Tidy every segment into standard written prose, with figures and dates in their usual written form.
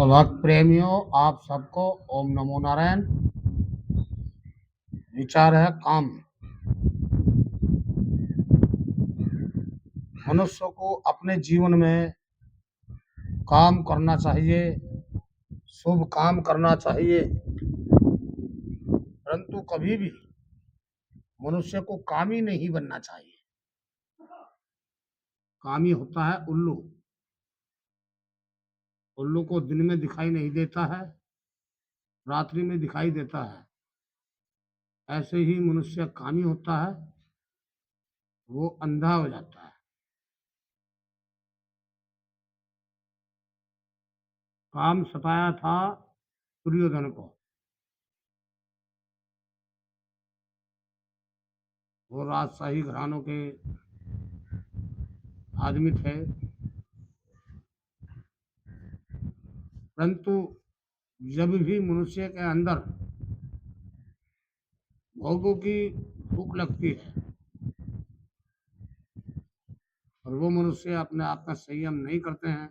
तो भक्त प्रेमियों, आप सबको ओम नमो नारायण। विचार है काम। मनुष्य को अपने जीवन में काम करना चाहिए, शुभ काम करना चाहिए, परंतु कभी भी मनुष्य को कामी नहीं बनना चाहिए। कामी होता है उल्लू। उल्लू को दिन में दिखाई नहीं देता है, रात्रि में दिखाई देता है। ऐसे ही मनुष्य कामी होता है, वो अंधा हो जाता है। काम सताया था दुर्योधन को। वो राजशाही घरानों के आदमी थे, परंतु जब भी मनुष्य के अंदर भोगों की भूख लगती है और वो मनुष्य अपने आप का संयम नहीं करते हैं,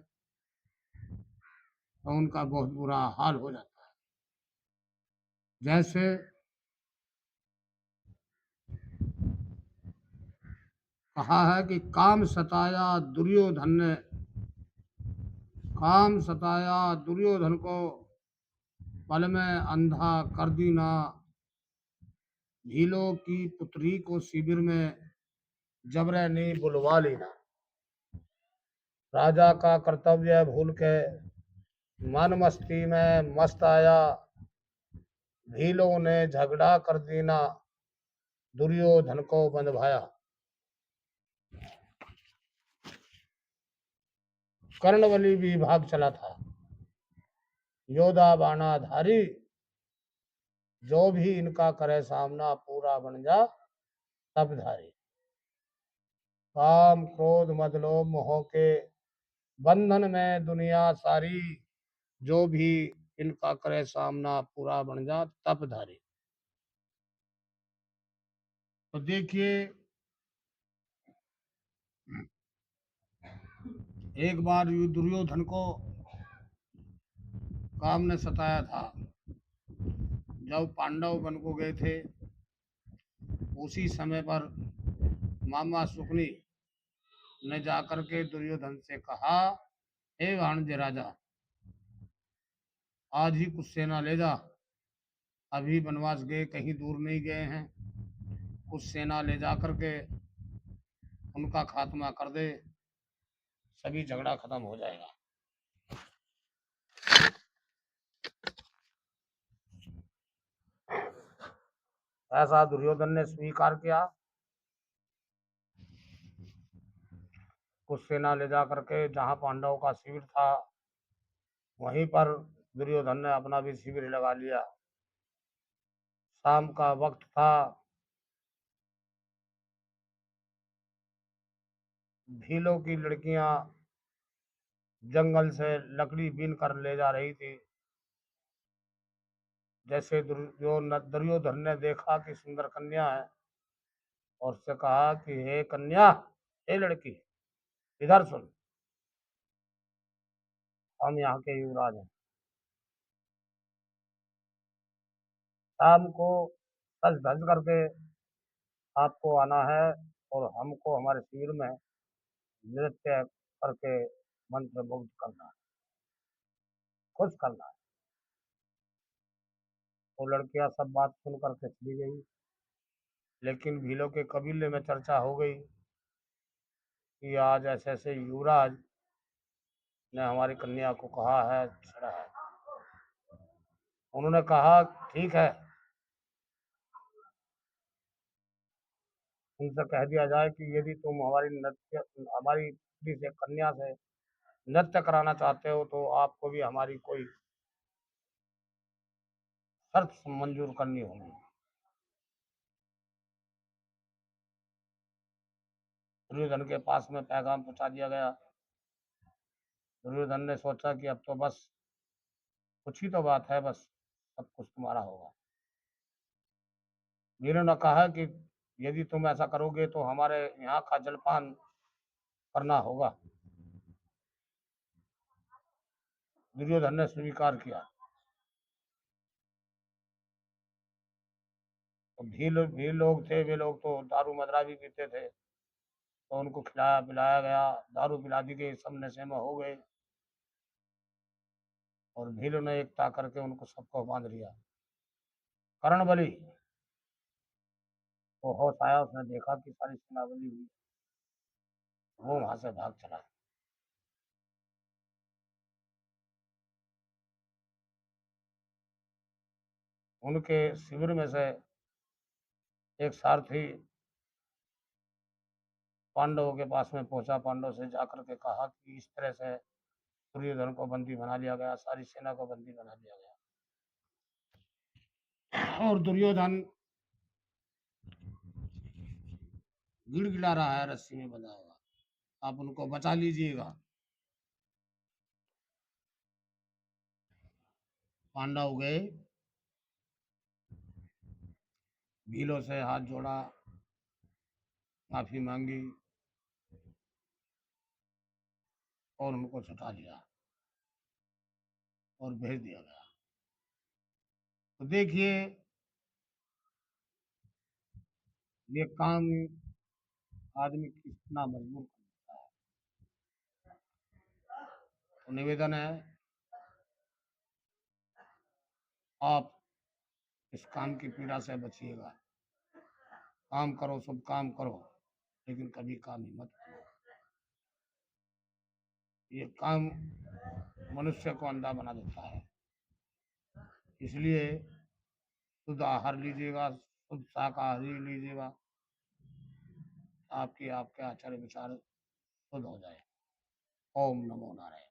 तो उनका बहुत बुरा हाल हो जाता है। जैसे कहा है कि काम सताया दुर्योधन को, पल में अंधा कर दी ना। भीलों की पुत्री को शिविर में जबरे ने बुलवा लेना। राजा का कर्तव्य भूल के मन मस्ती में मस्त आया, भीलों ने झगड़ा कर देना, दुर्योधन को बंधवाया। कर्णवली विभाग चला था, योद्धा बाणाधारी, जो भी इनका करे सामना पूरा बन जा तब धारी। काम क्रोध मद लोभ मोह के बंधन में दुनिया सारी, जो भी इनका करे सामना पूरा बन जा तब धारी। तो देखिए, एक बार दुर्योधन को काम ने सताया था। जब पांडव वन को गए थे, उसी समय पर मामा सुकनी ने जाकर के दुर्योधन से कहा, हे वाणिज्य राजा, आज ही कुछ सेना ले जा। अभी वनवास गए, कहीं दूर नहीं गए हैं। कुछ सेना ले जा करके उनका खात्मा कर दे, सभी झगड़ा खत्म हो जाएगा। ऐसा दुर्योधन ने स्वीकार किया। कुछ सेना ले जा करके जहां पांडवों का शिविर था, वहीं पर दुर्योधन ने अपना भी शिविर लगा लिया। शाम का वक्त था। भीलों की लड़कियां जंगल से लकड़ी बीन कर ले जा रही थी। जैसे दुर्योधन ने देखा कि सुंदर कन्या है, और उससे कहा कि हे कन्या, हे लड़की, इधर सुन, हम यहाँ के युवराज हैं। शाम को सज धज करके आपको आना है और हमको हमारे शिविर में नृत्य करके मंत्र मुग्ध करना है, खुश करना है। वो लड़कियां सब बात सुन करके चली गई, लेकिन भीलों के कबीले में चर्चा हो गई कि आज ऐसे ऐसे युवराज ने हमारी कन्या को कहा है, छेड़ा है। उन्होंने कहा, ठीक है, उनसे कह दिया जाए कि यदि तुम हमारी पुत्री से, कन्या से नृत्य कराना चाहते हो, तो आपको भी हमारी कोई शर्त मंजूर करनी होगी। दुर्योधन के पास में पैगाम पहुंचा दिया गया। दुर्योधन ने सोचा कि अब तो बस कुछ ही तो बात है, बस सब कुछ तुम्हारा होगा। वीरों ने कहा कि यदि तुम ऐसा करोगे तो हमारे यहाँ का जलपान करना होगा। दुर्योधन ने स्वीकार किया। तो भी लोग थे, वे लोग तो दारू मदरा भी पीते थे, तो उनको खिलाया पिलाया गया, दारू पिला दी गई, सब नशे में हो गए और भील ने एकता करके उनको सबको बांध लिया। कर्ण बलि को होश आया, उसने देखा कि सारी सेना बंधी हुई, वो वहां से भाग चला। उनके शिविर में से एक सारथी पांडवों के पास में पहुंचा, पांडव से जाकर के कहा कि इस तरह से दुर्योधन को बंदी बना लिया गया, सारी सेना को बंदी बना लिया गया और दुर्योधन गिड़गिड़ा रहा है रस्सी में बंधा हुआ, आप उनको बचा लीजिएगा। पांडव गए, भीलों से हाथ जोड़ा, माफी मांगी और उनको छुटा लिया और भेज दिया गया। तो देखिए ये काम आदमी कितना मजबूर करता है। तो निवेदन है, आप इस काम की पीड़ा से बचिएगा। काम करो, सब काम करो, लेकिन कभी काम ही मत करो। ये काम मनुष्य को अंधा बना देता है। इसलिए शुद्ध आहार लीजिएगा, शुद्ध शाकाहारी लीजिएगा, आपके आचार विचार शुद्ध हो जाए। ओम नमो नारायण।